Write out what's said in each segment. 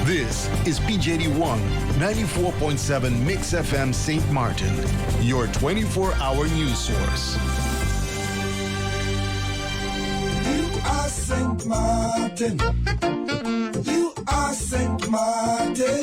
This is PJD1 94.7 Mix FM St. Maarten, your 24-hour news source. You are Sint Maarten. You are Sint Maarten.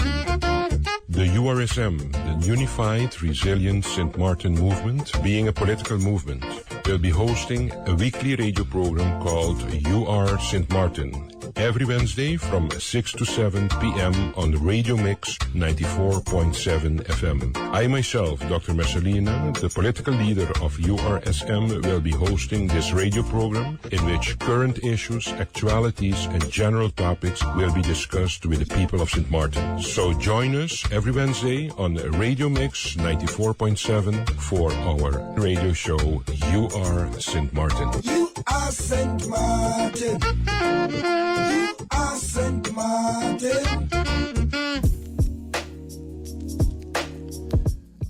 The URSM, the Unified Resilient Sint Maarten Movement, being a political movement, will be hosting a weekly radio program called You Are Sint Maarten every Wednesday from 6 to 7 p.m. on the Radio Mix 94.7 FM. I myself, Dr. Messalina, the political leader of URSM, will be hosting this radio program in which current issues, actualities and general topics will be discussed with the people of Sint Maarten. So join us every Wednesday on Radio Mix 94.7 for our radio show You Are Sint Maarten. You are Sint Maarten. You are Sint Maarten.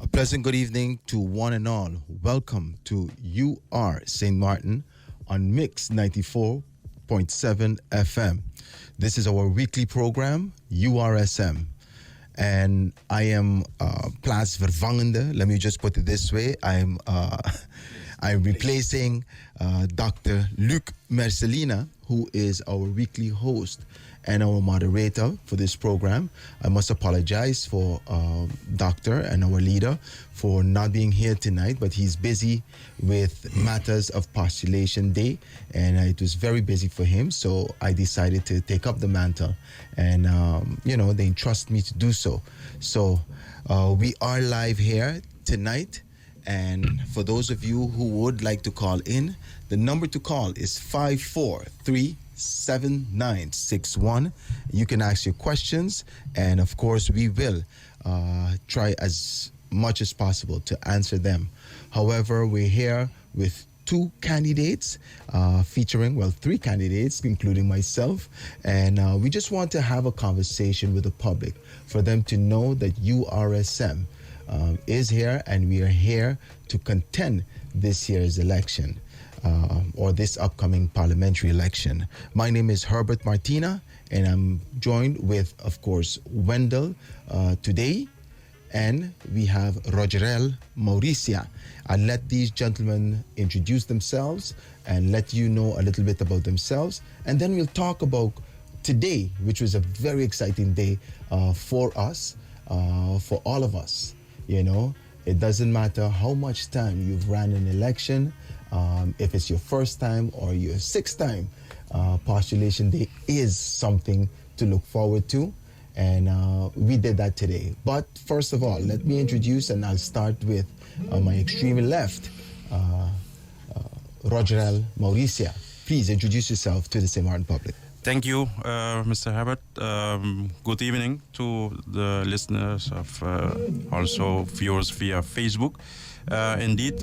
A pleasant good evening to one and all. Welcome to You Are St. Maarten on Mix 94.7 FM. This is our weekly program, URSM. And I am plaatsvervangende. Let me just put it this way. I'm replacing Dr. Luc Mercelina, who is our weekly host and our moderator for this program. I must apologize for Doctor and our leader for not being here tonight, but he's busy with matters of postulation day, and it was very busy for him, so I decided to take up the mantle, and they entrust me to do so. So we are live here tonight, and for those of you who would like to call in, the number to call is 543-7961. You can ask your questions, and of course we will try as much as possible to answer them. However, we're here with two candidates, three candidates, including myself, and we just want to have a conversation with the public for them to know that URSM is here, and we are here to contend this year's election. Or this upcoming parliamentary election. My name is Herbert Martina, and I'm joined with, of course, Wendell today, and we have Rogerel Mauricia. I'll let these gentlemen introduce themselves and let you know a little bit about themselves, and then we'll talk about today, which was a very exciting day for us, for all of us. You know, it doesn't matter how much time you've ran an election. If it's your first time or your sixth time, postulation day is something to look forward to, and we did that today. But first of all, let me introduce, and I'll start with my extreme left, Rogerel Mauricia. Please introduce yourself to the St. Maarten public. Thank you, Mr. Herbert. Good evening to the listeners of also viewers via Facebook. Indeed,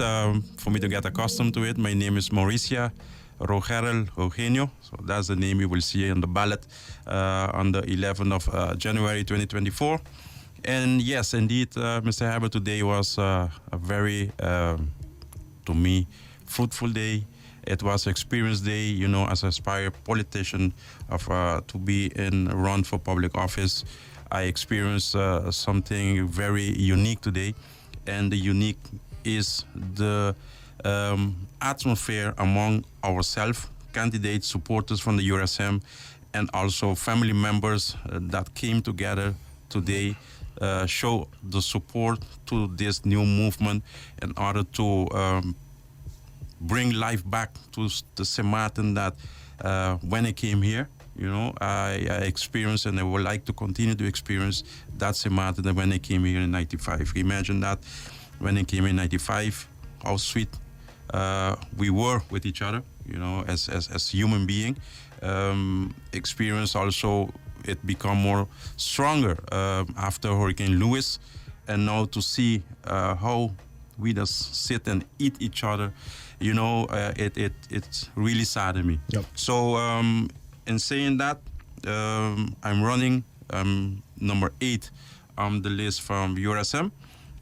for me to get accustomed to it, my name is Mauricia Rogerel Eugenio. So that's the name you will see on the ballot on the 11th of January 2024. And yes, indeed, Mr. Herbert, today was a very, to me, fruitful day. It was experience day, you know, as an aspired politician to be in run for public office. I experienced something very unique today, and the unique is the atmosphere among ourselves, candidates, supporters from the URSM, and also family members that came together today, show the support to this new movement in order to bring life back to the St. Maarten that when I came here, you know, I experienced, and I would like to continue to experience that St. Maarten that when I came here in 95. Imagine that when I came in 95, how sweet we were with each other, you know, as human being. Experience also, it become more stronger after Hurricane Lewis, and now to see how we just sit and eat each other, you know, it really saddened me. Yep. So in saying that, I'm running number 8 on the list from URSM.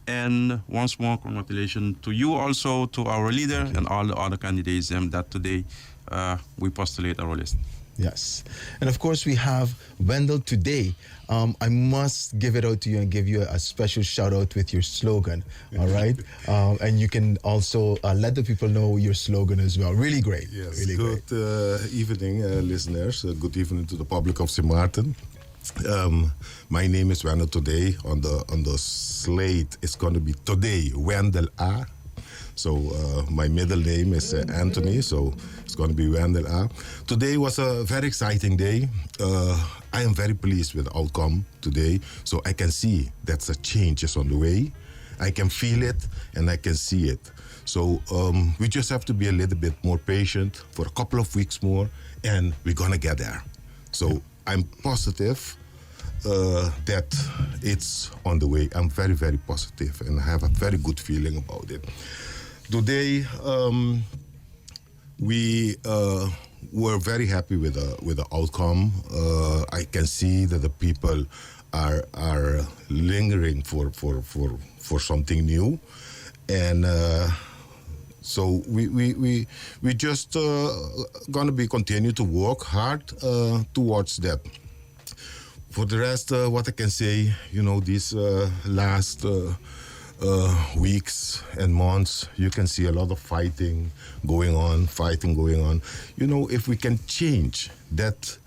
And once more, congratulations to you also, to our leader, and all the other candidates that today we postulate our list. Yes. And of course, we have Wendell today. I must give it out to you and give you a special shout out with your slogan. All right. And you can also let the people know your slogan as well. Really great. Yes. Really Good evening, listeners. Good evening to the public of Sint Maarten. My name is Wendell today. On the slate, it's going to be today Wendell A. So my middle name is Anthony, so it's going to be Wendell A. Today was a very exciting day. I am very pleased with the outcome today. So I can see that a change is on the way. I can feel it and I can see it. So we just have to be a little bit more patient for a couple of weeks more, and we're going to get there. So I'm positive that it's on the way. I'm very, very positive, and I have a very good feeling about it. Today, we were very happy with the outcome. I can see that the people are lingering for something new, and so we just gonna be continue to work hard towards that. For the rest, what I can say, these last weeks and months, you can see a lot of fighting going on. If we can change that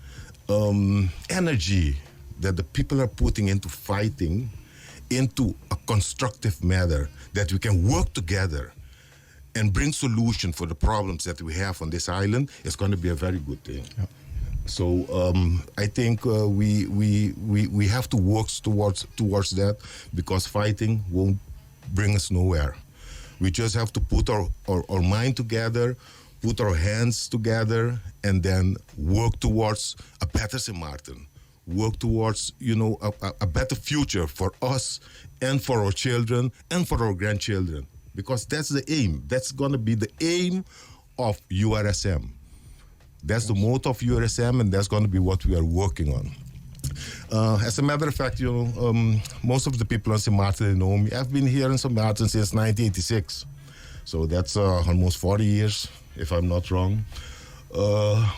energy that the people are putting into fighting into a constructive manner, that we can work together and bring solution for the problems that we have on this island, it's going to be a very good thing. Yep. So I think we have to work towards that, because fighting won't bring us nowhere. We just have to put our mind together, put our hands together, and then work towards a better Sint Maarten. Work towards, a better future for us and for our children and for our grandchildren. Because that's the aim. That's going to be the aim of URSM. That's the motto of URSM, and that's going to be what we are working on. As a matter of fact, most of the people in Sint Maarten know me. I've been here in Sint Maarten since 1986. So that's almost 40 years, if I'm not wrong.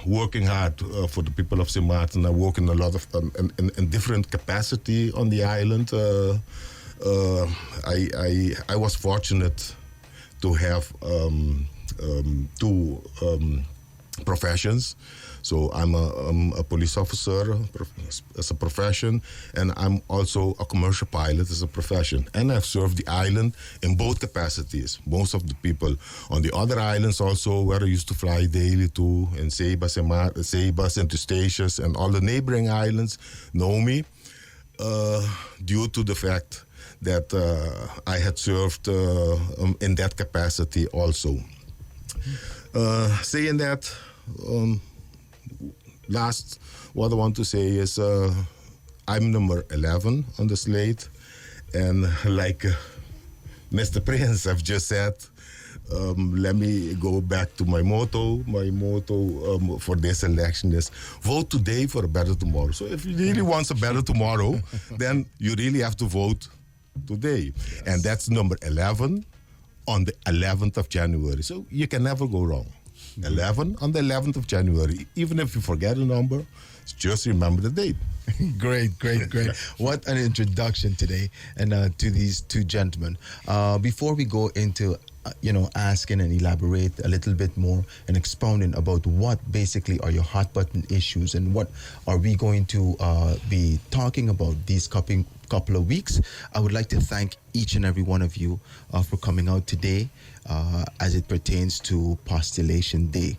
Working hard for the people of Sint Maarten. I work in a lot of in different capacity on the island. I was fortunate to have two professions. So I'm a police officer as a profession, and I'm also a commercial pilot as a profession. And I've served the island in both capacities. Most of the people on the other islands also, where I used to fly daily to, in Seba, St. Eustatius, and all the neighboring islands know me due to the fact that I had served in that capacity also. Saying that, last, what I want to say is I'm number 11 on the slate. And like Mr. Prince have just said, let me go back to my motto. My motto for this election is vote today for a better tomorrow. So if you really want a better tomorrow, then you really have to vote today. Yes. And that's number 11 on the 11th of January. So you can never go wrong. 11 on the 11th of January. Even if you forget a number, just remember the date. Great. What an introduction today, and to these two gentlemen. Before we go into asking and elaborate a little bit more and expounding about what basically are your hot button issues and what are we going to be talking about these couple of weeks, I would like to thank each and every one of you for coming out today as it pertains to Postulation Day.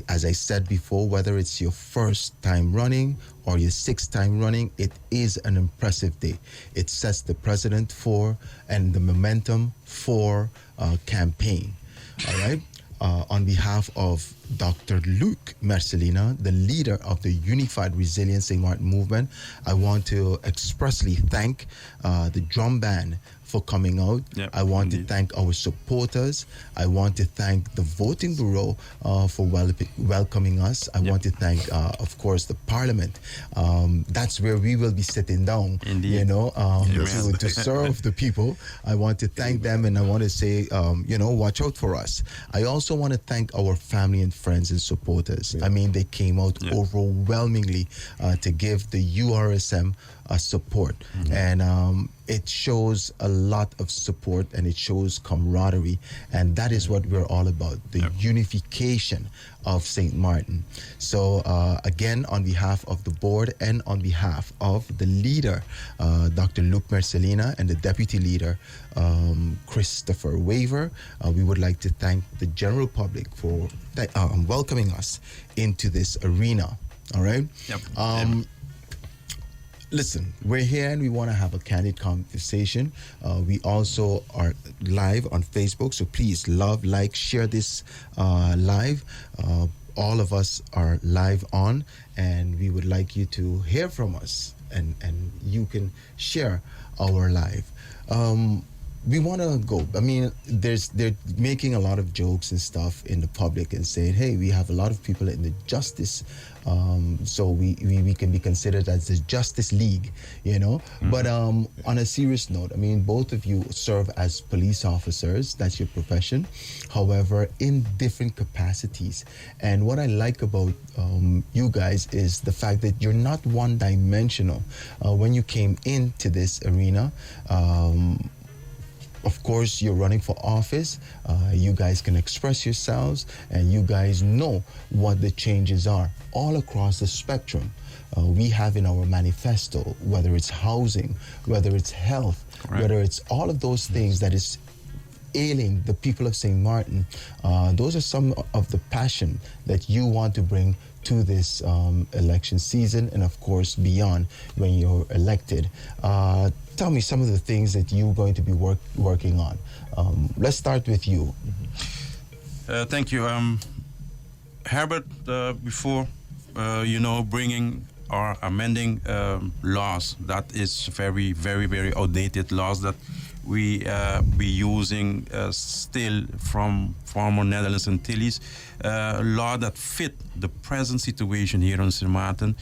As I said before, whether it's your first time running or your sixth time running, it is an impressive day. It sets the precedent for and the momentum for campaign. All right. On behalf of Dr. Luc Mercelina, the leader of the Unified Resilience St. Maarten movement, I want to expressly thank the drum band for coming out. Yep, I want to thank our supporters. I want to thank the voting bureau for welcoming us. I want to thank, of course, the parliament. That's where we will be sitting down, to serve the people. I want to thank them, and I want to say, watch out for us. I also want to thank our family and friends and supporters. I mean, they came out overwhelmingly to give the URSM support. And it shows a lot of support, and it shows camaraderie. And that is what we're all about, the unification of St. Martin. So again, on behalf of the board and on behalf of the leader, Dr. Luke Mercelina, and the deputy leader, Christopher Waver, we would like to thank the general public for welcoming us into this arena. All right? Listen, we're here and we want to have a candid conversation. We also are live on Facebook, so please love, like, share this live. All of us are live on, and we would like you to hear from us, and you can share our live. We want to go. I mean, they're making a lot of jokes and stuff in the public and saying, hey, we have a lot of people in the justice, so we can be considered as the Justice League, you know. But on a serious note, I mean, both of you serve as police officers. That's your profession. However, in different capacities. And what I like about you guys is the fact that you're not one-dimensional. When you came into this arena, of course, you're running for office. You guys can express yourselves, and you guys know what the changes are all across the spectrum. We have in our manifesto, whether it's housing, whether it's health, whether it's all of those things that is ailing the people of St. Martin. Those are some of the passion that you want to bring to this election season, and of course beyond when you're elected. Tell me some of the things that you're going to be working on. Let's start with you. Thank you. Herbert, before, bringing or amending laws that is very, very, very outdated laws that we be using still from former Netherlands Antilles, law that fit the present situation here in Sint Maarten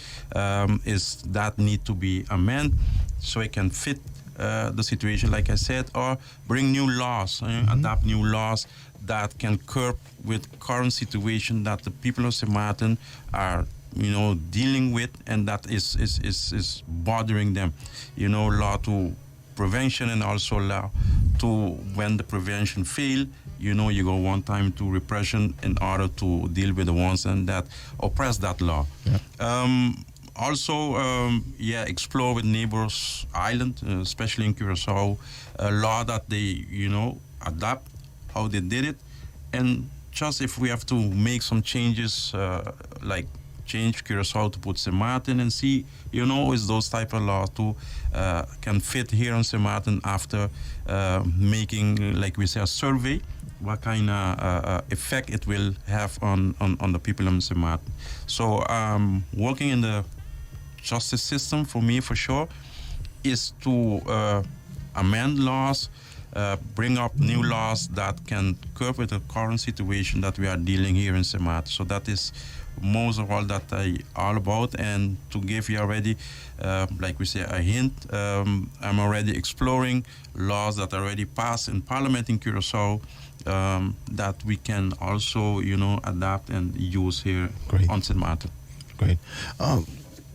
is that need to be amended so it can fit the situation, like I said, or bring new laws, adapt new laws that can curb with current situation that the people of Sint Maarten are dealing with, and that is bothering them. Law to prevention, and also law to, when the prevention fail, you go one time to repression in order to deal with the ones and that oppress that law. Explore with neighbors island, especially in Curacao, a law that they adapt how they did it, and just if we have to make some changes, like change Curacao to put Sint Maarten, and see, is those type of laws to can fit here in Sint Maarten after making, like we say, a survey, what kind of effect it will have on the people in Sint Maarten. So working in the justice system, for me, for sure, is to amend laws, bring up new laws that can curb with the current situation that we are dealing here in Sint Maarten. So that is most of all that I all about. And to give you already, like we say, a hint, I'm already exploring laws that are already passed in Parliament in Curacao that we can also, adapt and use here on Sint Maarten. Great.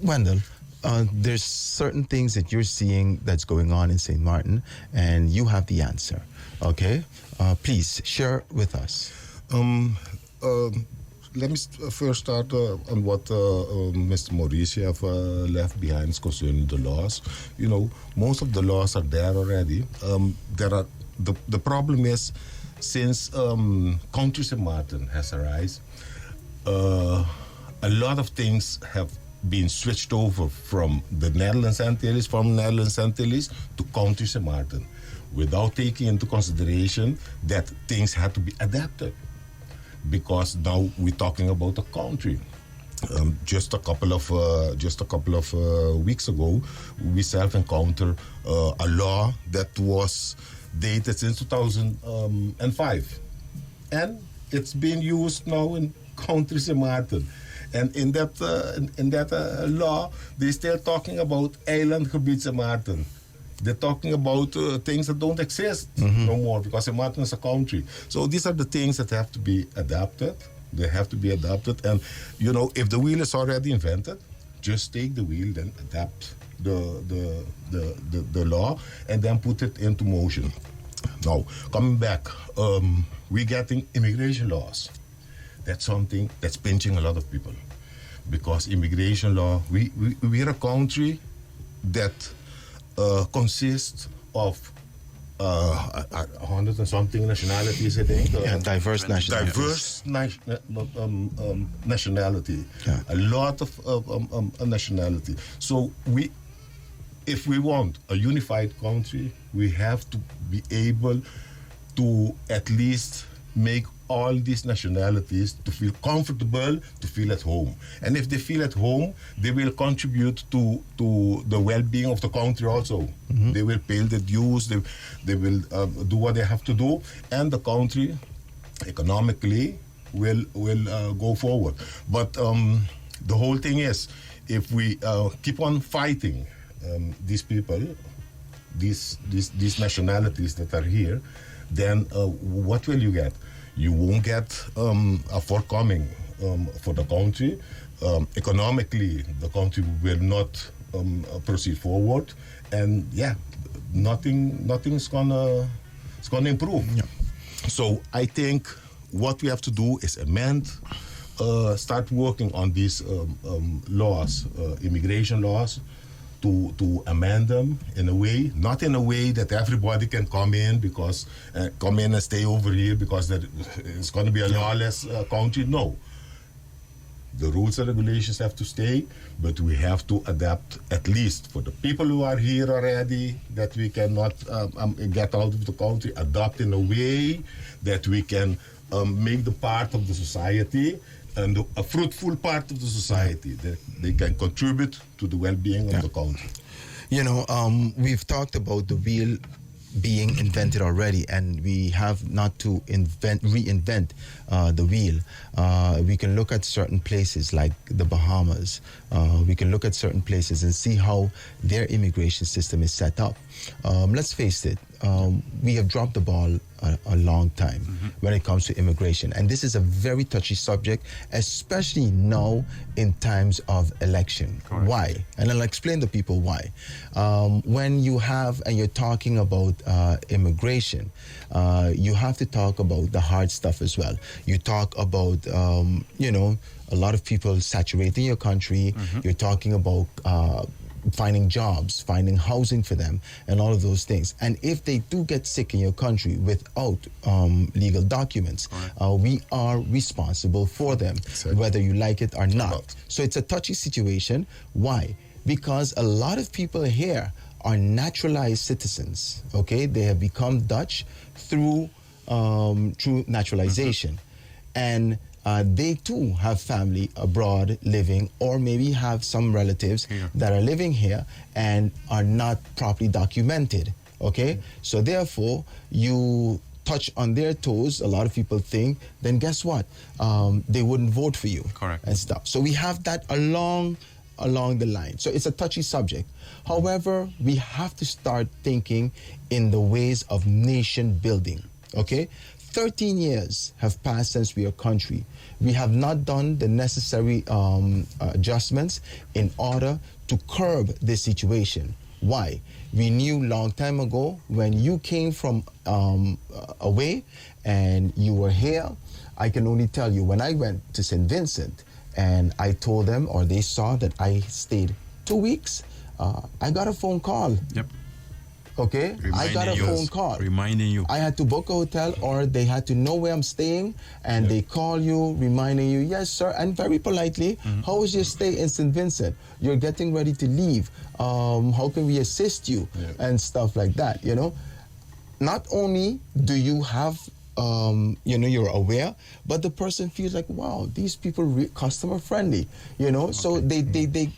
Wendell, there's certain things that you're seeing that's going on in St. Martin, and you have the answer. Okay? Please share with us. Let me first start on what Mr. Mauricia have left behind concerning the laws. Most of the laws are there already. The problem is, since Country Sint Maarten has arisen, a lot of things have been switched over from the Netherlands Antilles, to Country Sint Maarten, without taking into consideration that things had to be adapted, because now we're talking about a country. Just a couple of weeks ago, we self-encountered a law that was dated since 2005, and it's being used now in Country Sint Maarten. And in that law, they're still talking about eilandgebied Sint Maarten. They're talking about things that don't exist no more, because Sint Maarten is a country. So these are the things that have to be adapted, They have to be adapted. And, you know, if the wheel is already invented, just take the wheel, then adapt the law, and then put it into motion. Now, coming back, we're getting immigration laws. That's something that's pinching a lot of people. Because immigration law, we're a country that consists of 100 and something nationalities, I think. Diverse nationalities. Nationality. Yeah. A lot of nationality. So if we want a unified country, we have to be able to at least make all these nationalities to feel comfortable, to feel at home. And if they feel at home, they will contribute to the well-being of the country also. Mm-hmm. They will pay the dues, they will do what they have to do, and the country economically will go forward. But the whole thing is, if we keep on fighting these people, these nationalities that are here, then what will you get? You won't get a forthcoming for the country. Economically, the country will not proceed forward, and nothing's gonna improve. Yeah. So I think what we have to do is amend, start working on these laws, immigration laws, to amend them in a way, not in a way that everybody can come in and stay over here because it's going to be a lawless country. No. The rules and regulations have to stay, but we have to adapt, at least for the people who are here already, that we cannot get out of the country, adapt in a way that we can make the part of the society and a fruitful part of the society, that they can contribute to the well-being of the country. You know, we've talked about the wheel being invented already, and we have not to reinvent the wheel. We can look at certain places like the Bahamas. We can look at certain places and see how their immigration system is set up. Let's face it, we have dropped the ball a long time when it comes to immigration. And this is a very touchy subject, especially now in times of election. Correct. Why? And I'll explain to people why. When you have, and you're talking about immigration, you have to talk about the hard stuff as well. You talk about, a lot of people saturating your country. You're talking about finding jobs, finding housing for them, and all of those things. And if they do get sick in your country without legal documents, we are responsible for them, whether you like it or not. So it's a touchy situation. Why? Because a lot of people here are naturalized citizens, okay? They have become Dutch through naturalization. And they too have family abroad living, or maybe have some relatives that are living here and are not properly documented, okay? So therefore, you touch on their toes, a lot of people think, then guess what? They wouldn't vote for you. Correct. And stuff. So we have that along the line. So it's a touchy subject. However, we have to start thinking in the ways of nation building, okay? 13 years have passed since we are a country. We have not done the necessary adjustments in order to curb this situation. Why? We knew long time ago when you came from away and you were here. I can only tell you, when I went to St. Vincent and I told them, or they saw that I stayed 2 weeks, I got a phone call. Yep. Okay, I got a phone call reminding you. I had to book a hotel, or they had to know where I'm staying, and they call you, reminding you, yes, sir, and very politely, how was your stay in St. Vincent? You're getting ready to leave. How can we assist you? And stuff like that, you know. Not only do you have, you're aware, but the person feels like, wow, these people are customer friendly, you know. So they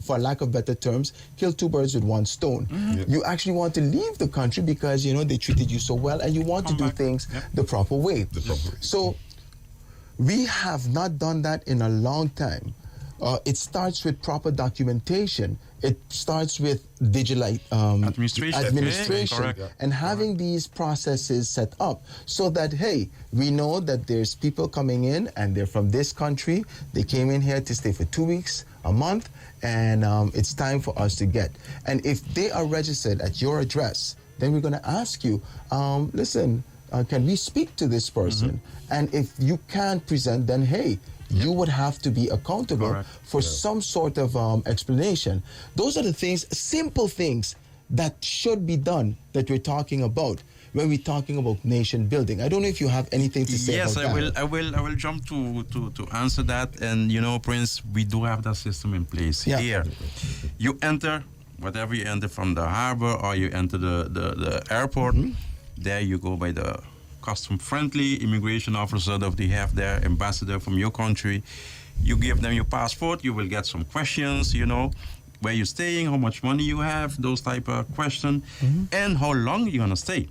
for lack of better terms, kill two birds with one stone. You actually want to leave the country because, they treated you so well, and you want to do things the proper way. So we have not done that in a long time. It starts with proper documentation. It starts with digital administration. Correct. And having these processes set up so that, hey, we know that there's people coming in and they're from this country. They came in here to stay for 2 weeks, a month, and it's time for us to get. And if they are registered at your address, then we're going to ask you, listen, can we speak to this person? And if you can't present, then hey, you would have to be accountable for some sort of explanation. Those are the things, simple things that should be done that we're talking about when we're talking about nation building. I don't know if you have anything to say about that. Yes, I will jump to answer that. And you know, Prince, we do have that system in place here. You enter, whatever you enter from the harbor or you enter the airport, there you go by the custom-friendly immigration officer that they have there, ambassador from your country. You give them your passport, you will get some questions, you know, where you're staying, how much money you have, those type of questions, and how long you're gonna stay.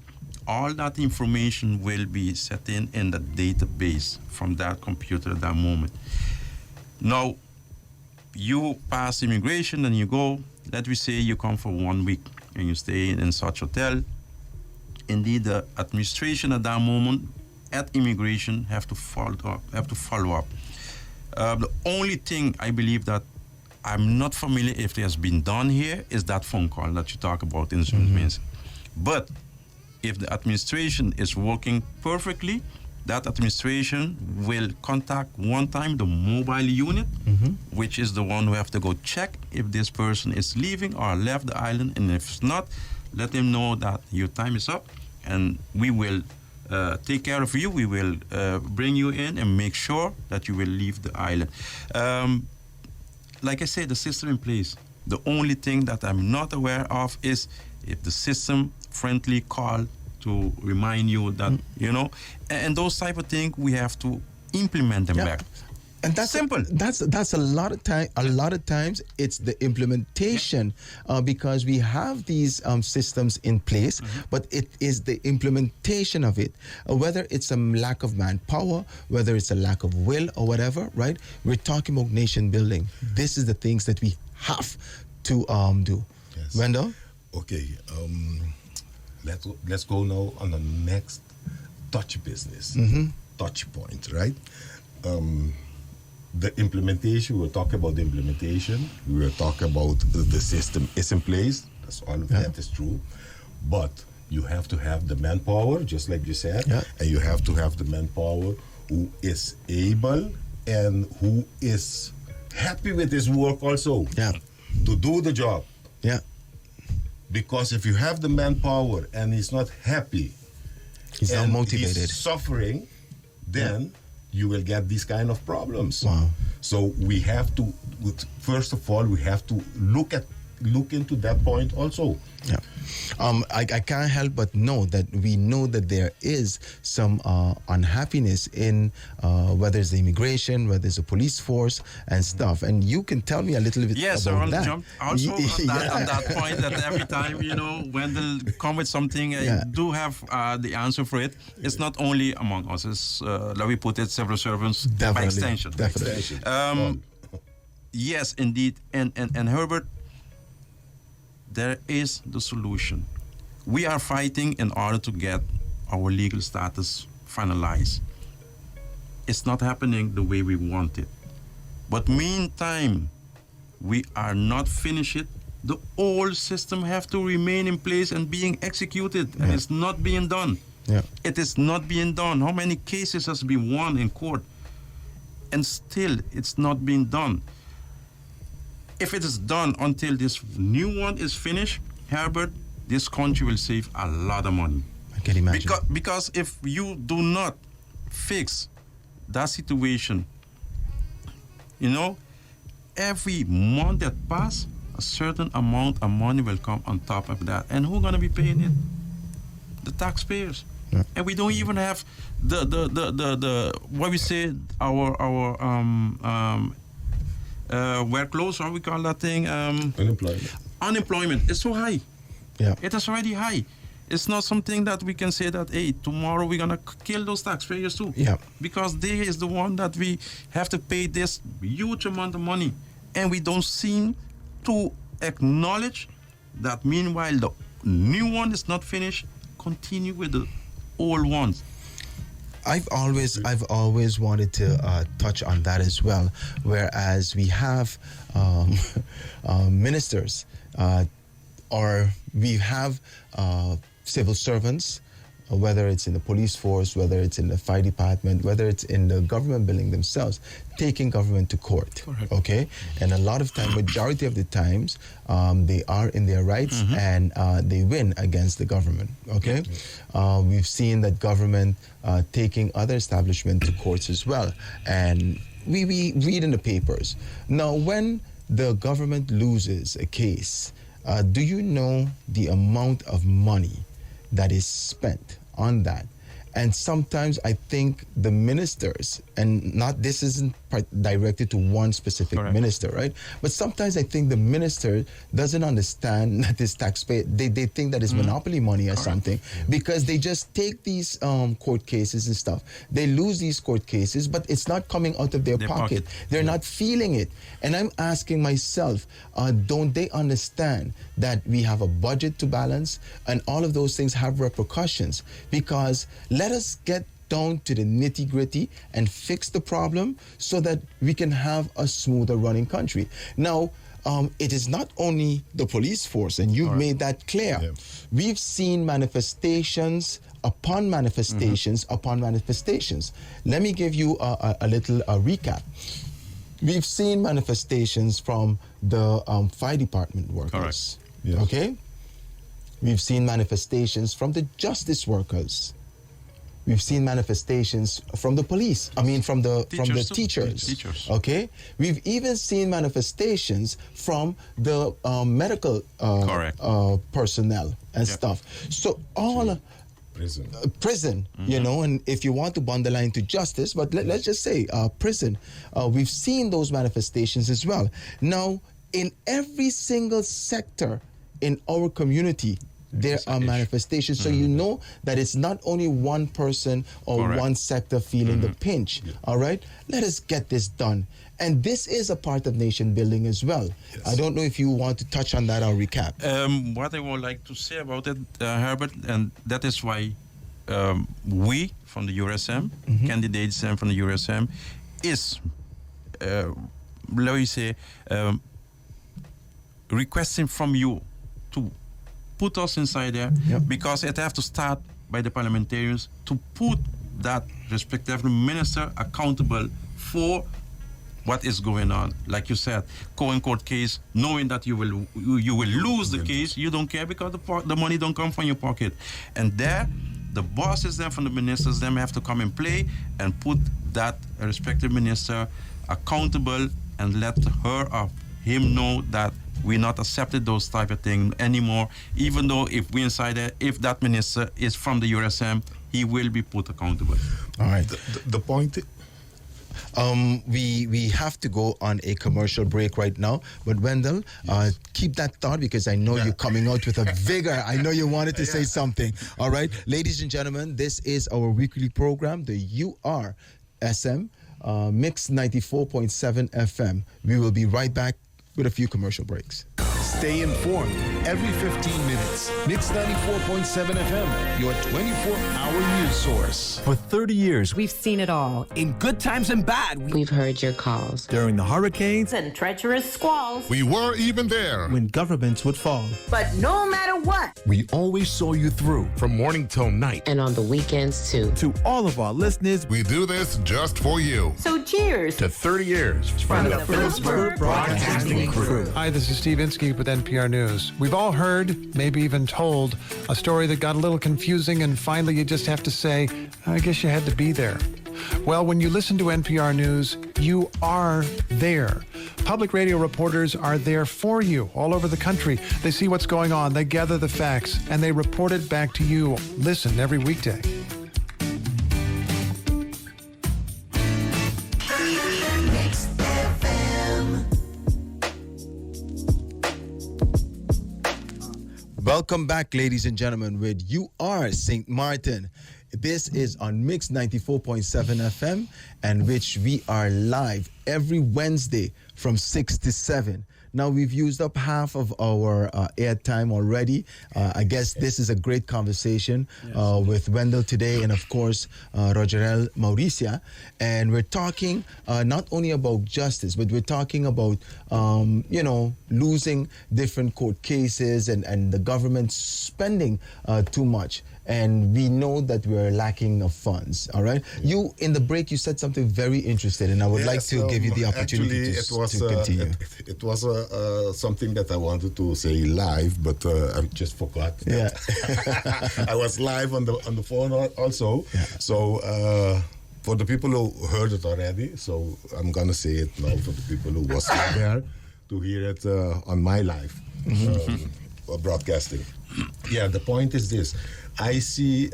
All that information will be set in the database from that computer at that moment. Now, you pass immigration and you go, let me say you come for 1 week and you stay in such hotel. Indeed, the administration at that moment at immigration have to follow up. The only thing I believe that I'm not familiar if it has been done here is that phone call that you talk about in Sint Maarten. But if the administration is working perfectly, that administration will contact one time the mobile unit, which is the one who have to go check if this person is leaving or left the island, and if it's not, let them know that your time is up and we will take care of you. We will bring you in and make sure that you will leave the island. Like I said, the system in place. The only thing that I'm not aware of is if the system friendly call to remind you that, you know, and those type of things, we have to implement them back. And that's simple. That's a lot of time. A lot of times, it's the implementation because we have these systems in place, but it is the implementation of it. Whether it's a lack of manpower, whether it's a lack of will or whatever, right? We're talking about nation building. This is the things that we have to do. Yes. Wendell? Okay. Let's go now on the next touch business, touch point, right? The implementation, we'll talk about the implementation. We will talk about the system is in place. That's all of that is true. But you have to have the manpower, just like you said, and you have to have the manpower who is able and who is happy with his work also to do the job. Yeah. Because if you have the manpower and he's not happy, he's not motivated, he's suffering, then you will get these kind of problems. Wow. So we have to, first of all, we have to look into that point also. Yeah. I can't help but know that we know that there is some unhappiness in whether it's the immigration, whether it's the police force and stuff. And you can tell me a little bit about I want that. to jump also on that point that every time, you know, when they come with something, you do have the answer for it. It's not only among us, it's, let me put it, civil servants by extension. Definitely. Yes, indeed. And Herbert, there is the solution. We are fighting in order to get our legal status finalized. It's not happening the way we want it. But meantime, we are not finished it. The old system have to remain in place and being executed, and it's not being done. Yeah. It is not being done. How many cases has been won in court? And still, it's not being done. If it is done until this new one is finished, Herbert, this country will save a lot of money. I can imagine. Because if you do not fix that situation, you know, every month that passes, a certain amount of money will come on top of that. And who's going to be paying it? The taxpayers. Yeah. And we don't even have the what we say, our we're close, what we call that thing? Unemployment. Unemployment is so high. Yeah. It is already high. It's not something that we can say that, hey, tomorrow we're gonna kill those taxpayers too. Yeah. Because they is the one that we have to pay this huge amount of money, and we don't seem to acknowledge that. Meanwhile, the new one is not finished. Continue with the old ones. I've always wanted to touch on that as well. Whereas we have ministers, or we have civil servants, whether it's in the police force, whether it's in the fire department, whether it's in the government building themselves, taking government to court. Correct. Okay, and a lot of time, majority of the times, they are in their rights and they win against the government. Okay, we've seen that government taking other establishments to courts as well, and we read in the papers. Now, when the government loses a case, do you know the amount of money that is spent on that? And sometimes I think the ministers, and not this isn't directed to one specific Correct. minister, right? But sometimes I think the minister doesn't understand that this taxpayer, they think that it's monopoly money or something, because they just take these court cases and stuff. They lose these court cases, but it's not coming out of their pocket. They're not feeling it. And I'm asking myself, don't they understand that we have a budget to balance and all of those things have repercussions? Because let us get down to the nitty-gritty and fix the problem so that we can have a smoother running country. Now, it is not only the police force, and you've made that clear. Yeah. We've seen manifestations upon manifestations upon manifestations. Let me give you a little recap. We've seen manifestations from the fire department workers. Correct. Yes. Okay? We've seen manifestations from the justice workers. We've seen manifestations from the police. I mean, from the Teachers. teachers. Okay, we've even seen manifestations from the medical personnel and stuff. So all prison, you know, and if you want to bundle line to justice, but let's just say prison. We've seen those manifestations as well. Now, in every single sector in our community, there are manifestations. So you know that it's not only one person or one sector feeling the pinch. All right? Let us get this done. And this is a part of nation building as well. Yes. I don't know if you want to touch on that or recap. What I would like to say about it, Herbert, and that is why we from the URSM, candidates from the URSM, is, let me say, requesting from you to put us inside there, because it have to start by the parliamentarians to put that respective minister accountable for what is going on. Like you said, going court case, knowing that you will lose the case, you don't care because the money don't come from your pocket. And there, the bosses them from the ministers them have to come and play and put that respective minister accountable and let her or him know that we not accepted those type of things anymore. Even though if we inside there, if that minister is from the URSM, he will be put accountable. All right. The point. We have to go on a commercial break right now. But Wendell, keep that thought because I know you're coming out with a vigor. I know you wanted to say something. All right. Ladies and gentlemen, this is our weekly program, the URSM Mix 94.7 FM. We will be right back with a few commercial breaks. Stay informed every 15 minutes. Mix 94.7 FM, your 24-hour news source. For 30 years, We've seen it all. in good times and bad, We've heard your calls. during the hurricanes, And treacherous squalls. We were even there. when governments would fall. But no matter what, We always saw you through from morning till night. And on the weekends, too. To all of our listeners, We do this just for you. so cheers To 30 years from the Phillipsburg Broadcasting Crew. Hi, this is Steve Inskeep with NPR News. We've all heard, maybe even told, a story that got a little confusing and finally you just have to say, I guess you had to be there. Well, when you listen to NPR News, you are there. Public radio reporters are there for you all over the country. They see what's going on, they gather the facts, and they report it back to you. Listen every weekday. Welcome back, ladies and gentlemen, with You Are St. Martin. This is on Mix 94.7 FM, and which we are live every Wednesday from 6 to 7. Now, we've used up half of our airtime already. I guess this is a great conversation with Wendell today and, of course, Rogerel Mauricia. And we're talking not only about justice, but we're talking about, losing different court cases and the government spending too much. And we know that we're lacking of funds, all right? You, in the break, you said something very interesting, and I would like to give you the opportunity to continue. It was something that I wanted to say live, but I just forgot. Yeah. I was live on the phone also. Yeah. So for the people who heard it already, so I'm going to say it now for the people who was not there to hear it on my live broadcasting. Yeah, the point is this. I see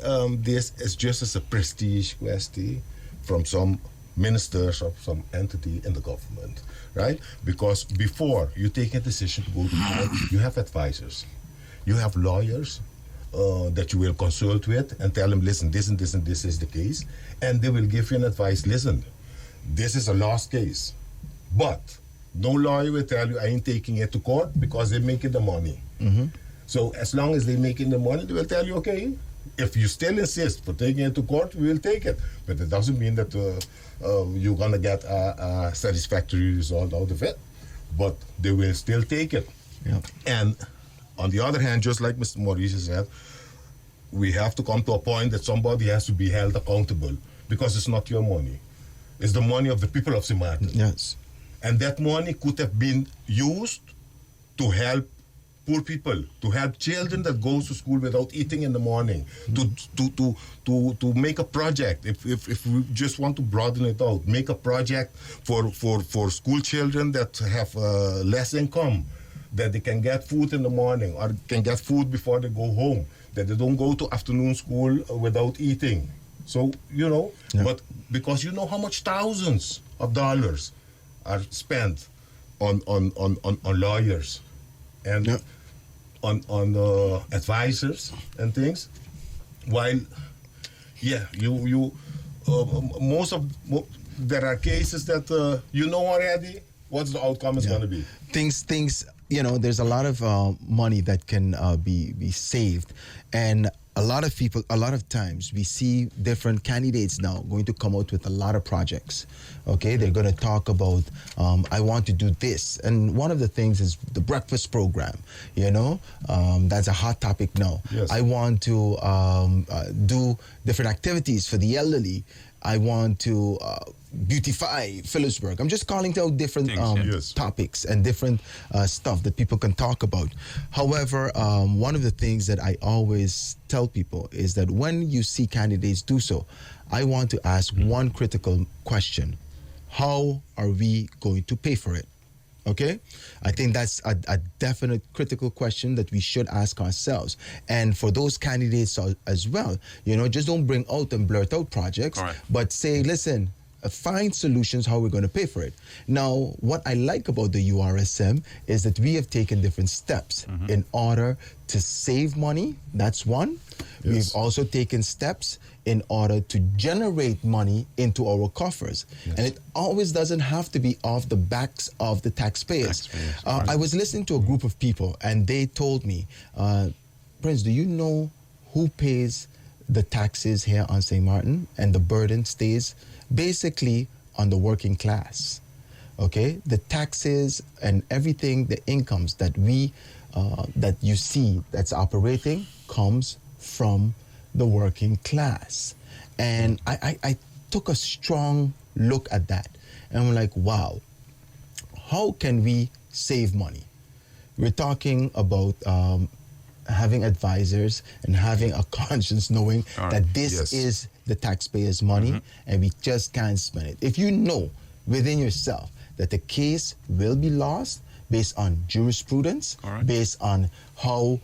this as just as a prestige question from some ministers or some entity in the government, right? Because before you take a decision to go to court, you have advisors. You have lawyers that you will consult with and tell them, listen, this and this and this is the case. And they will give you an advice, listen, this is a lost case. But no lawyer will tell you, I ain't taking it to court because they're making the money. Mm-hmm. So as long as they're making the money, they will tell you, okay, if you still insist for taking it to court, we will take it. But it doesn't mean that you're going to get a satisfactory result out of it. But they will still take it. Yeah. And on the other hand, just like Mr. Mauricia said, we have to come to a point that somebody has to be held accountable because it's not your money. It's the money of the people of Sint Maarten. Yes. And that money could have been used to help poor people, to help children that go to school without eating in the morning, to make a project. If we just want to broaden it out, make a project for school children that have less income, that they can get food in the morning or can get food before they go home, that they don't go to afternoon school without eating. So, but because you know how much thousands of dollars are spent on lawyers and on advisors and things, while there are cases that already what's the outcome is going to be. Things there's a lot of money that can be saved, and a lot of times we see different candidates now going to come out with a lot of projects. Okay, they're going to talk about, I want to do this. And one of the things is the breakfast program, that's a hot topic now. Yes. I want to do different activities for the elderly. I want to beautify Phillipsburg. I'm just calling out different topics and different stuff that people can talk about. However, one of the things that I always tell people is that when you see candidates do so, I want to ask one critical question. How are we going to pay for it? Okay? I think that's a definite critical question that we should ask ourselves. And for those candidates as well, just don't bring out and blurt out projects, but say, listen, find solutions how we're going to pay for it. Now, what I like about the URSM is that we have taken different steps in order to save money. That's one. Yes. We've also taken steps in order to generate money into our coffers. Yes. And it always doesn't have to be off the backs of the taxpayers. I was listening to a group of people, and they told me, Prince, do you know who pays the taxes here on St. Maarten? And the burden stays basically on the working class. Okay? The taxes and everything, the incomes that that you see that's operating comes from the working class. And I took a strong look at that. And I'm like, wow, how can we save money? We're talking about having advisors and having a conscience, knowing that this is the taxpayers' money and we just can't spend it. If you know within yourself that the case will be lost based on jurisprudence, based on how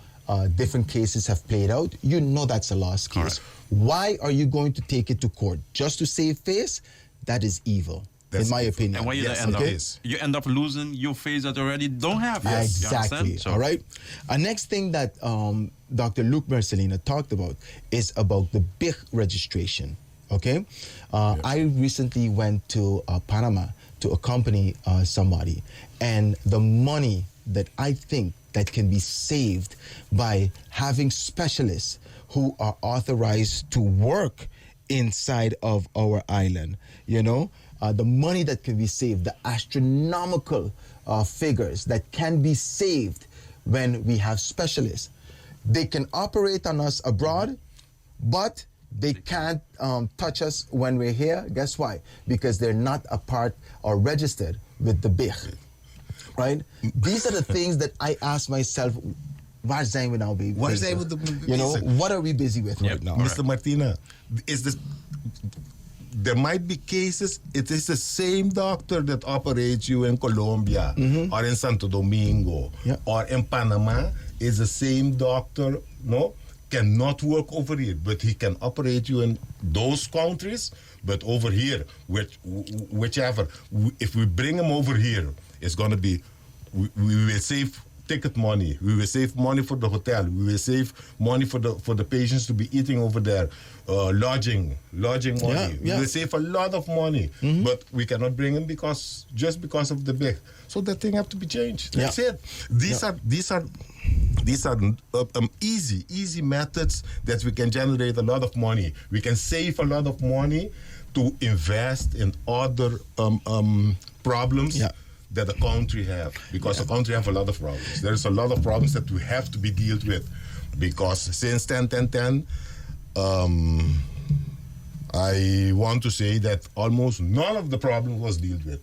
different cases have played out, you know that's a lost case. Why are you going to take it to court? Just to save face? That is evil. in my opinion. And when you Yes, end okay. up, you end up losing your face that you already don't have. Exactly. You understand? So- All right. A next thing that Dr. Luke Mercelina talked about is about the BIC registration. Okay. I recently went to Panama to accompany somebody, and the money that I think that can be saved by having specialists who are authorized to work inside of our island, the money that can be saved, the astronomical figures that can be saved when we have specialists. They can operate on us abroad, but they can't touch us when we're here. Guess why? Because they're not a part or registered with the BIC, right? These are the things that I ask myself, waar zijn we nou bezig? Waar zijn we bezig? What are we busy with right now? Mr. Martina, there might be cases, it is the same doctor that operates you in Colombia or in Santo Domingo or in Panama is the same doctor, cannot work over here, but he can operate you in those countries, but over here, whichever. If we bring him over here, it's going to be, we will save ticket money, we will save money for the hotel, we will save money for the patients to be eating over there, lodging money. We will save a lot of money, but we cannot bring him just because of the BIC. So that thing have to be changed. That's it. These are easy methods that we can generate a lot of money. We can save a lot of money to invest in other problems that the country have, because the country have a lot of problems. There's a lot of problems that we have to be dealt with, because since 10, I want to say that almost none of the problem was dealt with.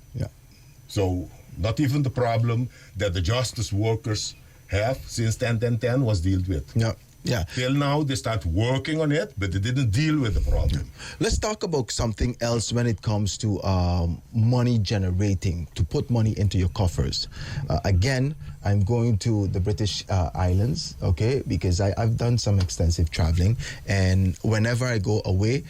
So not even the problem that the justice workers have since 10 was dealt with. Till now, they start working on it, but they didn't deal with the problem. Let's talk about something else when it comes to money generating, to put money into your coffers. Again, I'm going to the British Islands, okay, because I've done some extensive traveling, and whenever I go away,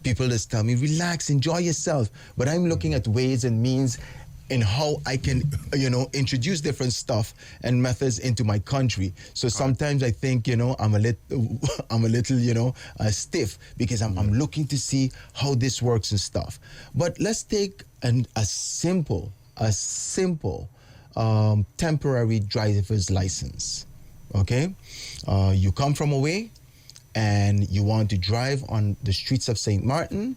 people just tell me, relax, enjoy yourself. But I'm looking at ways and means in how I can, introduce different stuff and methods into my country. So sometimes I think, I'm a little, stiff, because I'm looking to see how this works and stuff. But let's take a simple temporary driver's license. Okay, you come from away, and you want to drive on the streets of Sint Maarten.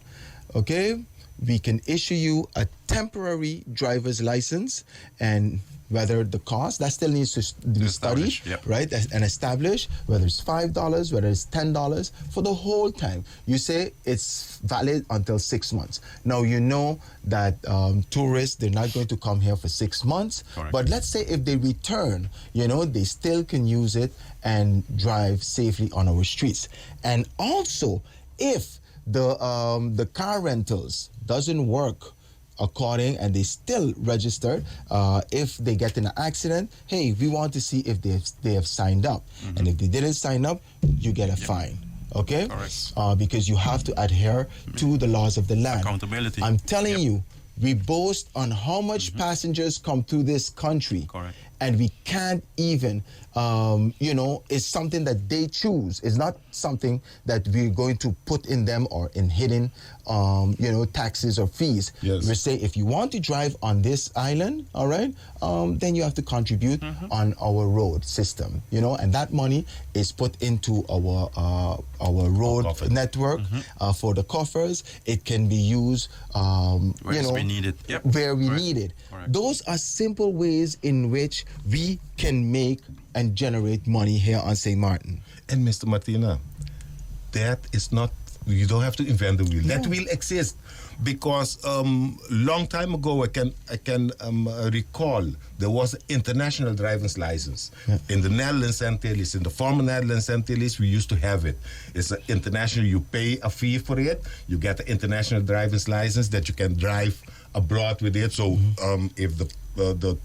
Okay. We can issue you a temporary driver's license, and whether the cost, that still needs to be studied, right, and established, whether it's $5, whether it's $10 for the whole time. You say it's valid until 6 months. Now, you know that tourists, they're not going to come here for 6 months. Correct. But let's say if they return, they still can use it and drive safely on our streets. And also, if the car rentals doesn't work according, and they still registered, if they get in an accident, hey, we want to see if they have signed up. And if they didn't sign up, you get a fine. Okay? Because you have to adhere to the laws of the land. Accountability. I'm telling you, we boast on how much passengers come through this country. Correct. And we can't even, it's something that they choose. It's not something that we're going to put in them or in hidden, taxes or fees. Yes. We say, if you want to drive on this island, all right, then you have to contribute on our road system, and that money is put into our road network for the coffers. It can be used, where we need it. Where we need it. Correct. Those are simple ways in which we can make and generate money here on St. Maarten. And Mr. Martina, that is not, you don't have to invent the wheel. No. That wheel exists because long time ago, I can recall there was an international driver's license. In the Netherlands Antilles, in the former Netherlands Antilles, we used to have it. It's an international, you pay a fee for it, you get an international driver's license that you can drive abroad with it. So if the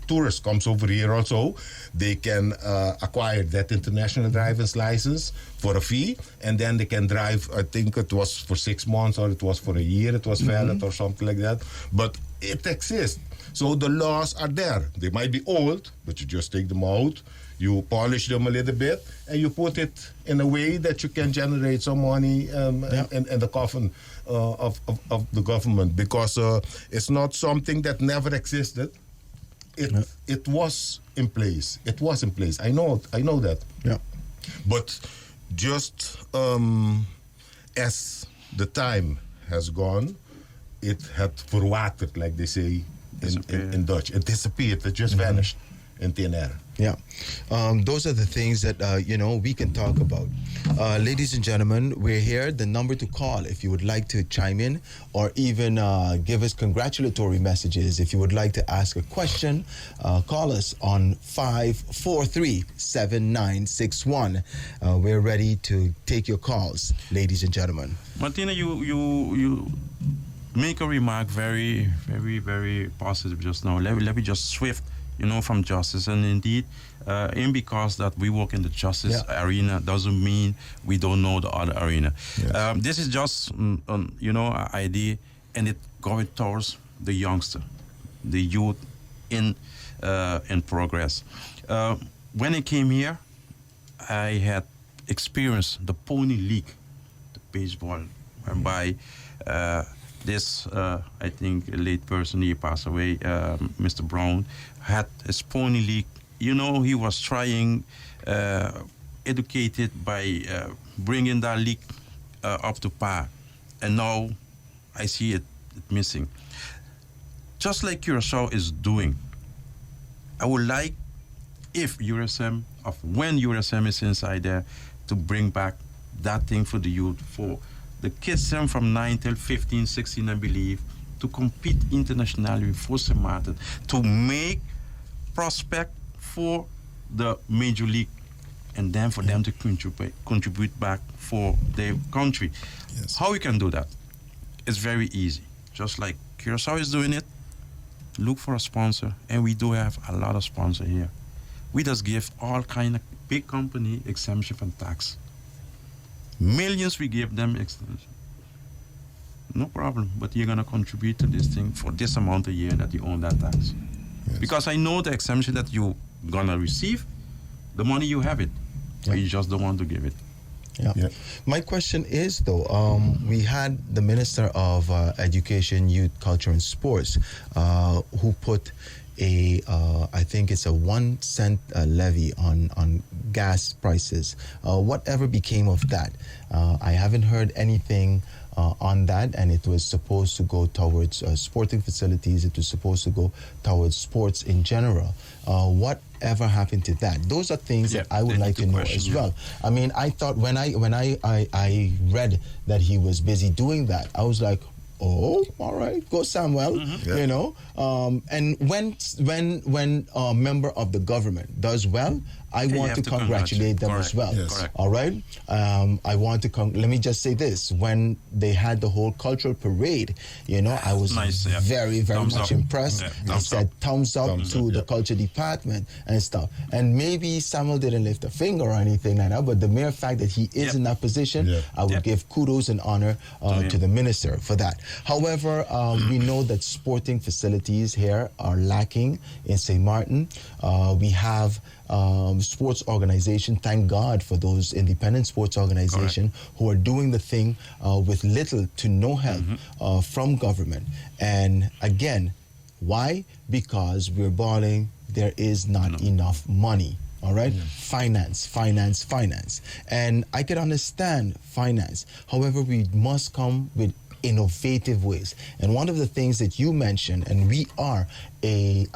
tourist comes over here also, they can acquire that international driver's license for a fee, and then they can drive. I think it was for 6 months or it was for a year. It was valid or something like that. But it exists. So the laws are there. They might be old, but you just take them out, you polish them a little bit, and you put it in a way that you can generate some money in the coffin of the government, because it's not something that never existed. It was in place. It was in place. I know that. Yeah. But just as the time has gone, it had verwaterd, like they say in Dutch. It disappeared. It just vanished in thin air. Yeah. Those are the things that, we can talk about. Ladies and gentlemen, we're here. The number to call if you would like to chime in or even give us congratulatory messages. If you would like to ask a question, call us on 543-7961. We're ready to take your calls, ladies and gentlemen. Martina, you make a remark very, very, very positive just now. Let me just swift, from justice. And indeed, because that we work in the justice arena doesn't mean we don't know the other arena. Yes. This is just, an idea, and it going towards the youngster, the youth in progress. When I came here, I had experienced the Pony League, the baseball, whereby this, I think, a late person, he passed away, Mr. Brown, had his Pony League. He was trying, educated by bringing that league up to par. And now I see it missing. Just like Curacao is doing, I would like, if USM, when USM is inside there, to bring back that thing for the youth, for the kids from 9 till 15, 16, I believe, to compete internationally for Sint Maarten, to make prospect for the major league, and then for them to contribute back for their country. Yes. How we can do that? It's very easy. Just like Curacao is doing it, look for a sponsor, and we do have a lot of sponsors here. We just give all kind of big company exemption from tax. Millions we give them extension. No problem, but you're gonna contribute to this thing for this amount a year that you own that tax. Yes. Because I know the exemption that you gonna receive, the money you have it, but you just don't want to give it. Yeah. Yep. My question is, though, we had the Minister of Education, Youth, Culture and Sports who put I think it's a 1 cent levy on gas prices. Whatever became of that? I haven't heard anything on that, and it was supposed to go towards sporting facilities. It was supposed to go towards sports in general. Whatever happened to that? Those are things that I would like to know as well. I mean, I thought when I read that he was busy doing that, I was like, oh, all right, go Samuel. And when a member of the government does well, I want to congratulate them as well. Yes. All right. I want to let me just say this: when they had the whole cultural parade, I was very, very much impressed. I said thumbs up to the culture department and stuff. And maybe Samuel didn't lift a finger or anything like that, but the mere fact that he is in that position, I would give kudos and honor to the minister for that. However, we know that sporting facilities here are lacking in St. Maarten. We have sports organization. Thank God for those independent sports organizations who are doing the thing with little to no help from government. And again, why? Because we're balling. There is not enough money. All right? Finance. And I can understand finance. However, we must come with innovative ways. And one of the things that you mentioned, and we are a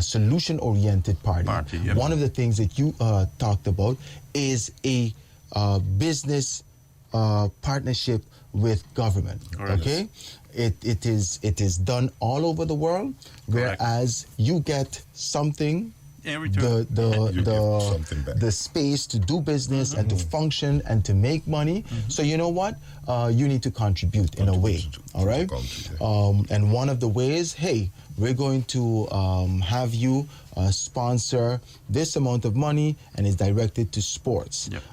solution-oriented party. One of the things that you talked about is a business partnership with government. Okay, it is done all over the world, whereas you get something In return, You give something back. the space to do business and to function and to make money. So you know what? You need to contribute in a way. All right. And one of the ways, hey, we're going to have you sponsor this amount of money, and it's directed to sports. Yep.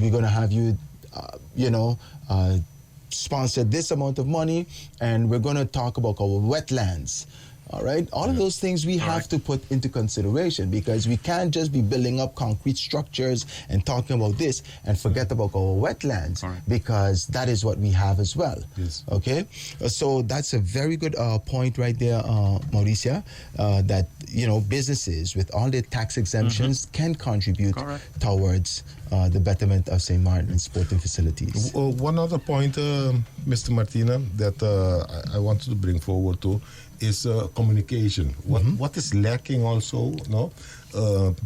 We're going to have you, sponsor this amount of money, and we're going to talk about our wetlands. All right, all of those things we have to put into consideration, because we can't just be building up concrete structures and talking about this and forget about our wetlands, because that is what we have as well. Yes. Okay, so that's a very good point right there, Mauricia, that businesses with all their tax exemptions can contribute towards the betterment of St. Martin sporting facilities. One other point, Mr. Martina, that I wanted to bring forward too, is communication. What is lacking also,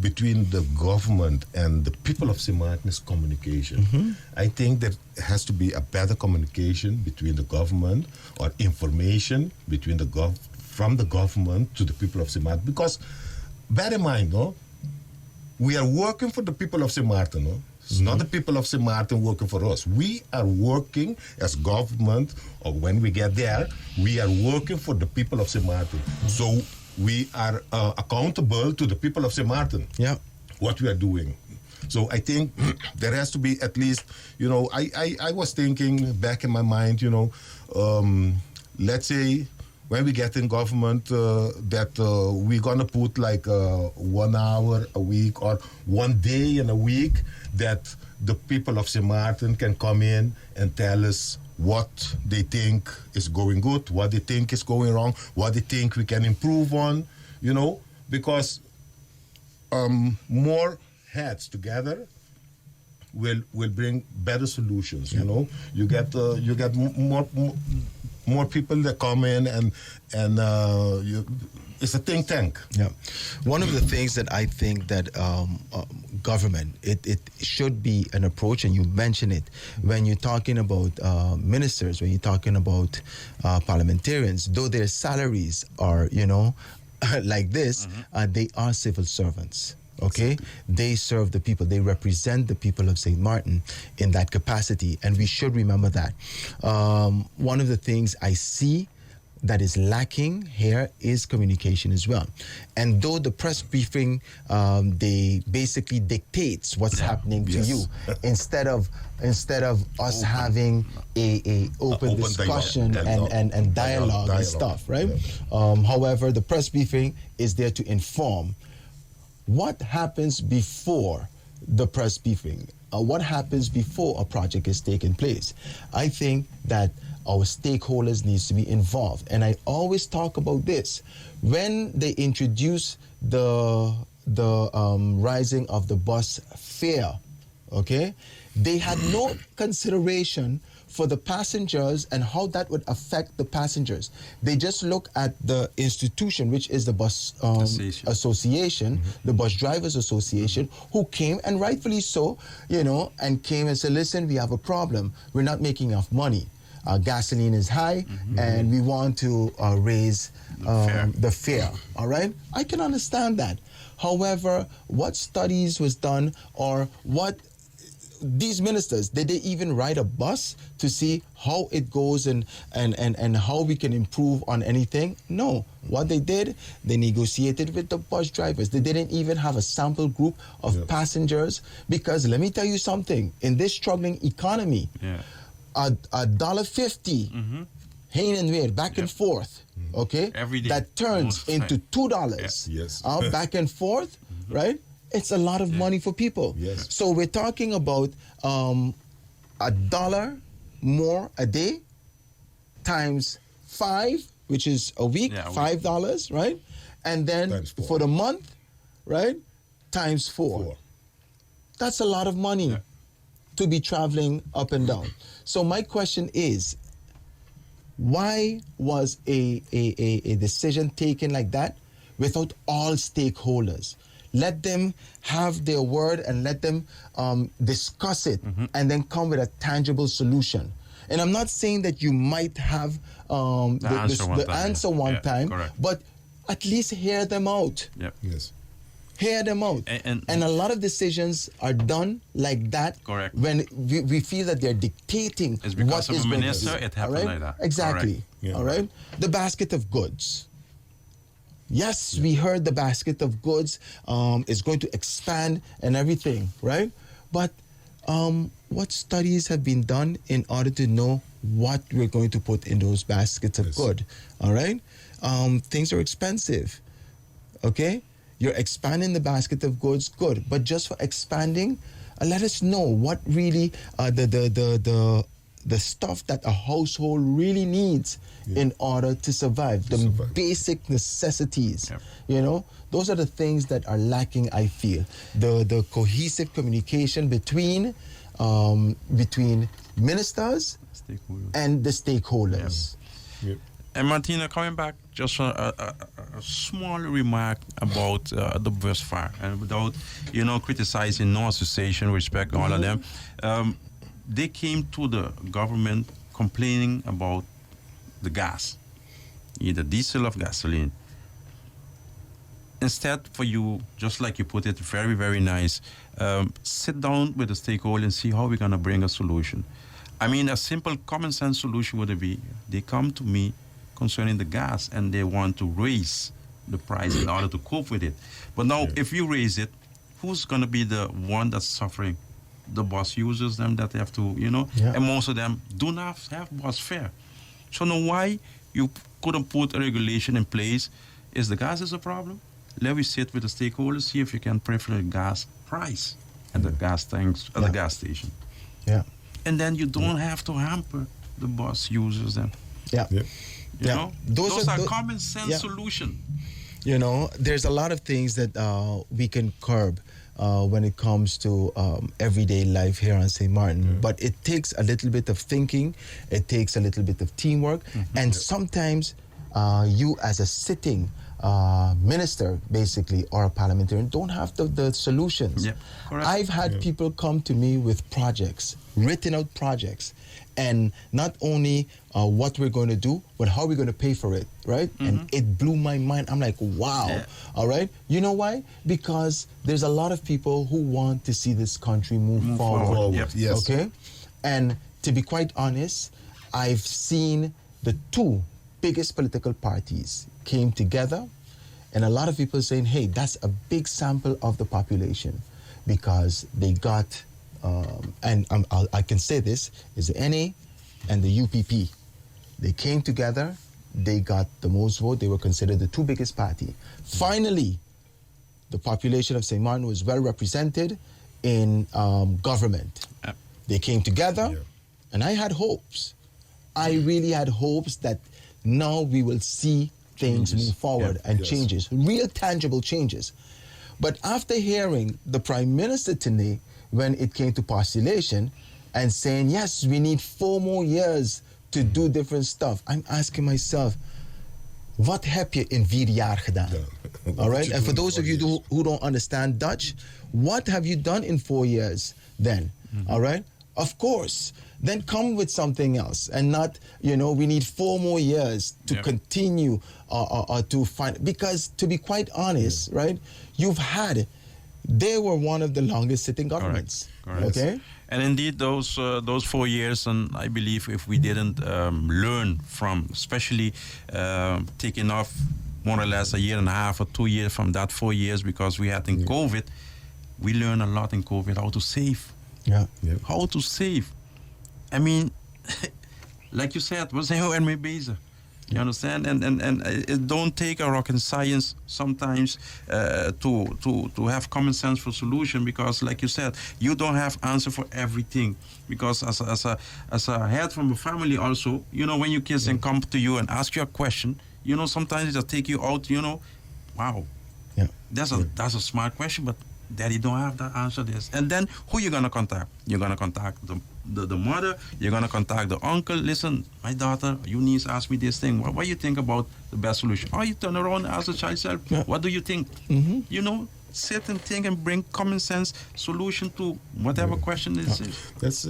between the government and the people of St. Maarten is communication. I think there has to be a better communication between the government, or information between from the government to the people of St. Maarten. Because bear in mind, we are working for the people of St. Maarten. It's not the people of St. Maarten working for us. We are working as government, or when we get there, we are working for the people of St. Maarten. So we are accountable to the people of St. Maarten. Yeah. What we are doing. So I think there has to be at least, I was thinking back in my mind, let's say when we get in government, that we're going to put like 1 hour a week or 1 day in a week that the people of St. Maarten can come in and tell us what they think is going good, what they think is going wrong, what they think we can improve on, because more heads together will bring better solutions. You get more people that come in and it's a think tank. Yeah, one of the things that I think that government, it should be an approach, and you mention it when you're talking about ministers, when you're talking about parliamentarians, though their salaries are like this, they are civil servants. Okay, they serve the people. They represent the people of St. Maarten in that capacity, and we should remember that. One of the things I see that is lacking here is communication as well. And though the press briefing, they basically dictates what's happening to you, instead of us having a open discussion and dialogue and stuff, right? However, the press briefing is there to inform. What happens before the press briefing? What happens before a project is taking place? I think that our stakeholders needs to be involved. And I always talk about this. When they introduce the rising of the bus fare, okay, they had no consideration for the passengers and how that would affect the passengers. They just look at the institution, which is the bus association, the bus drivers association, who came, and rightfully so, and came and said, listen, we have a problem. We're not making enough money. Gasoline is high, and we want to raise the fare. All right? I can understand that. However, what studies was done, or what these ministers, did they even ride a bus to see how it goes and how we can improve on anything? No. What they did, they negotiated with the bus drivers. They didn't even have a sample group of passengers, because let me tell you something, in this struggling economy, $1.50 Hein and weer, back and forth, okay? Every day. That turns into $2 Yes. back and forth, right? It's a lot of money for people. Yes. So we're talking about $1 more a day times 5, which is a week, $5, right? And then for the month, right, times 4. That's a lot of money to be traveling up and down. So my question is, why was a decision taken like that without all stakeholders? Let them have their word and let them discuss it and then come with a tangible solution. And I'm not saying that you might have the answer one time, but at least hear them out. Yes. Hear them out. And a lot of decisions are done like that. Correct. When we feel that they're dictating It's because what of is a going to minister, be. it happened like that. Exactly. Yeah. All right. The basket of goods. Yes, we heard the basket of goods is going to expand and everything, right? But what studies have been done in order to know what we're going to put in those baskets of good? All right? Things are expensive, okay? You're expanding the basket of goods, good. But just for expanding, let us know what really the stuff that a household really needs in order to survive. The basic necessities, you know, those are the things that are lacking, I feel. The cohesive communication between ministers and the stakeholders. And Martina, coming back, just a small remark about the bus fire, and without, criticizing no association, respect all of them. They came to the government complaining about the gas, either diesel or gasoline. Instead, for you, just like you put it, very, very nice, sit down with the stakeholders and see how we're going to bring a solution. I mean, a simple common sense solution would be, they come to me concerning the gas and they want to raise the price in order to cope with it. But now, if you raise it, who's going to be the one that's suffering? The bus users, them that have to, and most of them do not have bus fare. So now why you couldn't put a regulation in place? Is the gas is a problem? Let me sit with the stakeholders, see if you can prefer the gas price at the gas tanks, at the gas station. Yeah. And then you don't have to hamper the bus users then. Yeah. You know? Those are common sense solutions. You know, there's a lot of things that we can curb when it comes to everyday life here on St. Maarten. But it takes a little bit of thinking, it takes a little bit of teamwork, and sometimes you as a sitting minister, basically, or a parliamentarian, don't have the solutions. I've had people come to me with projects, written out projects, and not only what we're going to do, but how we're going to pay for it, right? And it blew my mind. I'm like, wow, all right? You know why? Because there's a lot of people who want to see this country move forward. Yes. Okay? And to be quite honest, I've seen the two biggest political parties came together, and a lot of people saying, hey, that's a big sample of the population, because they got, and I can say this, is the NA and the UPP. They came together, they got the most vote, they were considered the two biggest party. Finally, the population of St. Maarten was well represented in government. They came together, and I had hopes. I really had hopes that now we will see things move forward and changes, real tangible changes. But after hearing the Prime Minister today, when it came to postulation, and saying, yes, we need 4 more years to do different stuff, I'm asking myself, wat heb je in 4 jaar gedaan? All right? And for those of you who don't understand Dutch, what have you done in 4 years then? All right? Of course. Then come with something else, and not, we need 4 more years to continue to find, because to be quite honest, right, they were one of the longest sitting governments. Correct. Okay? And indeed, those 4 years, and I believe if we didn't learn from, especially taking off more or less a year and a half or 2 years from that 4 years, because we had in COVID, we learned a lot in COVID how to save. How to save. I mean, like you said, we zijn heel ermee bezig. You understand? And it don't take a rocket science sometimes to have common sense for solution, because, like you said, you don't have answer for everything. Because as a head from a family also, when your kids then come to you and ask you a question, sometimes they take you out, wow. That's a smart question, but Daddy don't have that answer this. And then who you gonna contact? You're gonna contact the mother, you're gonna contact the uncle. Listen, my daughter, your niece asked me this thing. What do you think about the best solution? Or you turn around and ask the child yourself, what do you think? Sit and think and bring common sense solution to whatever question this is. That's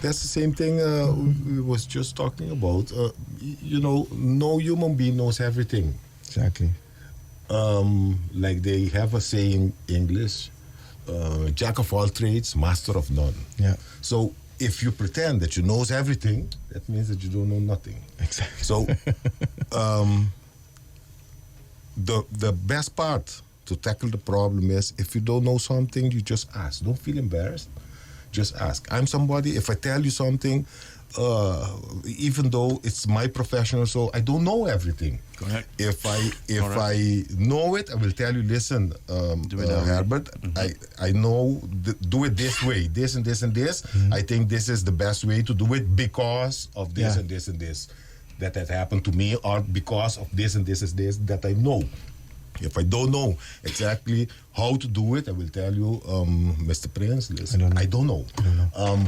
the same thing we was just talking about. No human being knows everything. Exactly. like they have a saying in English, jack of all trades, master of none. Yeah. So if you pretend that you knows everything, that means that you don't know nothing. Exactly. So the best part to tackle the problem is if you don't know something, you just ask. Don't feel embarrassed. Just ask. I'm somebody, if I tell you something, even though it's my profession, so I don't know everything. Correct. If I know it, I will tell you. Listen, Herbert, I know. Do it this way, this and this and this. I think this is the best way to do it because of this and this and this that had happened to me, or because of this and this is this that I know. If I don't know exactly how to do it, I will tell you, Mr. Prince, listen, I don't know.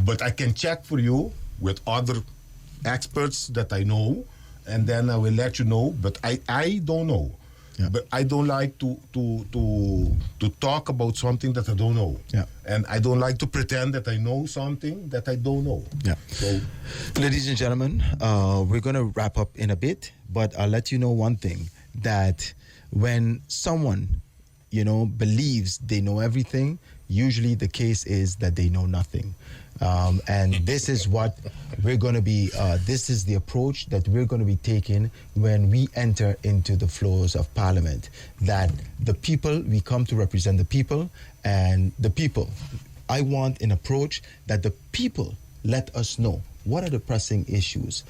But I can check for you with other experts that I know, and then I will let you know. But I don't know. Yeah. But I don't like to talk about something that I don't know. Yeah. And I don't like to pretend that I know something that I don't know. Yeah. So, ladies and gentlemen, we're going to wrap up in a bit, but I'll let you know one thing, that when someone, believes they know everything, usually the case is that they know nothing. And this is what we're going to be, this is the approach that we're going to be taking when we enter into the floors of Parliament. That the people, we come to represent the people, and the people, I want an approach that the people let us know what are the pressing issues.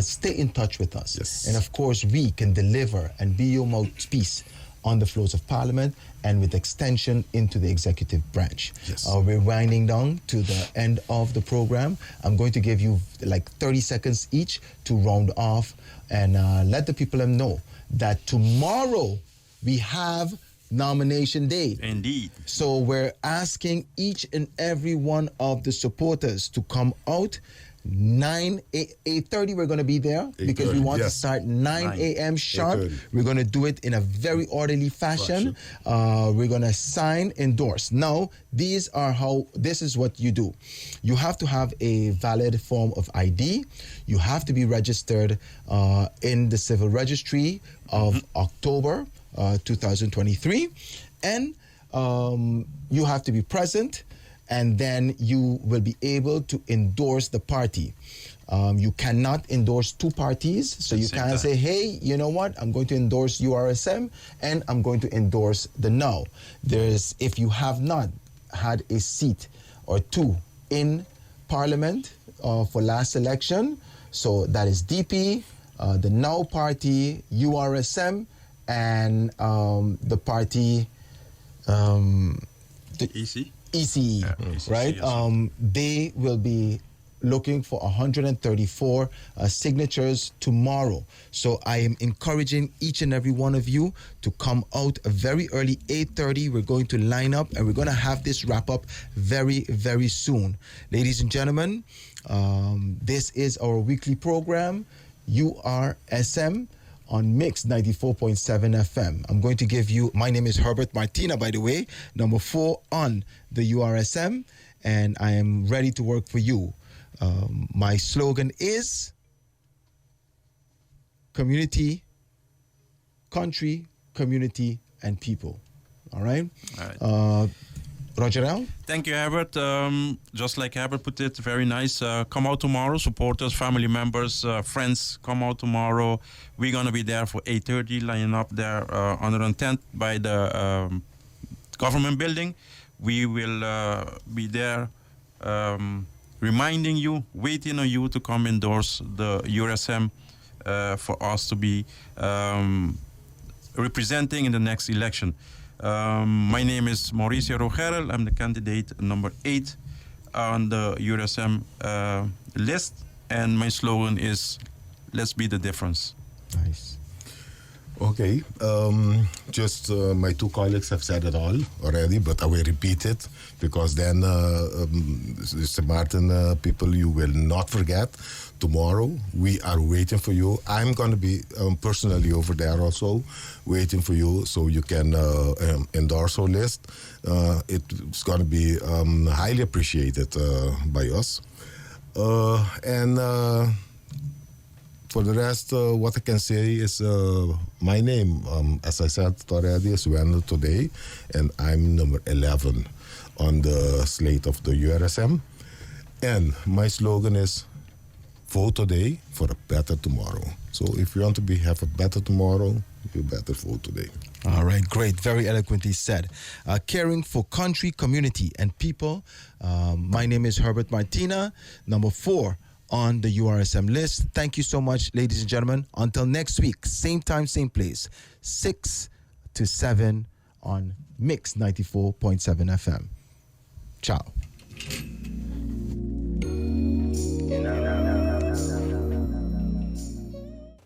Stay in touch with us. Yes. And of course, we can deliver and be your mouthpiece on the floors of Parliament and with extension into the executive branch. Yes. We're winding down to the end of the program. I'm going to give you like 30 seconds each to round off and let the people know that tomorrow we have nomination day. Indeed. So we're asking each and every one of the supporters to come out. 8:30 we're going to be there because we want to start 9 a.m. sharp. 8:30. We're going to do it in a very orderly fashion. We're going to sign, endorse. Now, this is what you do. You have to have a valid form of ID. You have to be registered in the civil registry of October 2023. And you have to be present, and then you will be able to endorse the party. You cannot endorse two parties, so you can't say, hey, you know what, I'm going to endorse URSM and I'm going to endorse the Now. If you have not had a seat or two in Parliament for last election, so that is DP, the Now party, URSM, and the party, EC? ECE, right? They will be looking for 134 signatures tomorrow. So I am encouraging each and every one of you to come out very early, 8:30. We're going to line up and we're going to have this wrap up very, very soon. Ladies and gentlemen, this is our weekly program, URSM, on Mix 94.7 FM. I'm going to give you, my name is Herbert Martina, by the way, number 4 on the URSM, and I am ready to work for you. My slogan is community, country, community, and people. All right? All right. Roger Al? Thank you, Herbert. Just like Herbert put it, very nice. Come out tomorrow, supporters, family members, friends, come out tomorrow. We're going to be there for 8:30, lining up there on the 10th by the government building. We will be there reminding you, waiting on you to come endorse the URSM for us to be representing in the next election. My name is Mauricia. I'm the candidate number 8 on the URSM list, and my slogan is "Let's be the difference." Nice. Okay, just my two colleagues have said it all already, but I will repeat it because then, Sint Maarten people, you will not forget. Tomorrow, we are waiting for you. I'm going to be personally over there also, waiting for you so you can endorse our list. It's going to be highly appreciated by us. And For the rest, what I can say is my name, as I said already, is Wendell Thode, and I'm number 11 on the slate of the URSM. And my slogan is, vote today for a better tomorrow. So if you want to have a better tomorrow, you better vote today. All right, great. Very eloquently said. Caring for country, community, and people. My name is Herbert Martina, number 4 on the URSM list. Thank you so much, ladies and gentlemen. Until next week, same time, same place, 6 to 7 on Mix 94.7 FM. Ciao.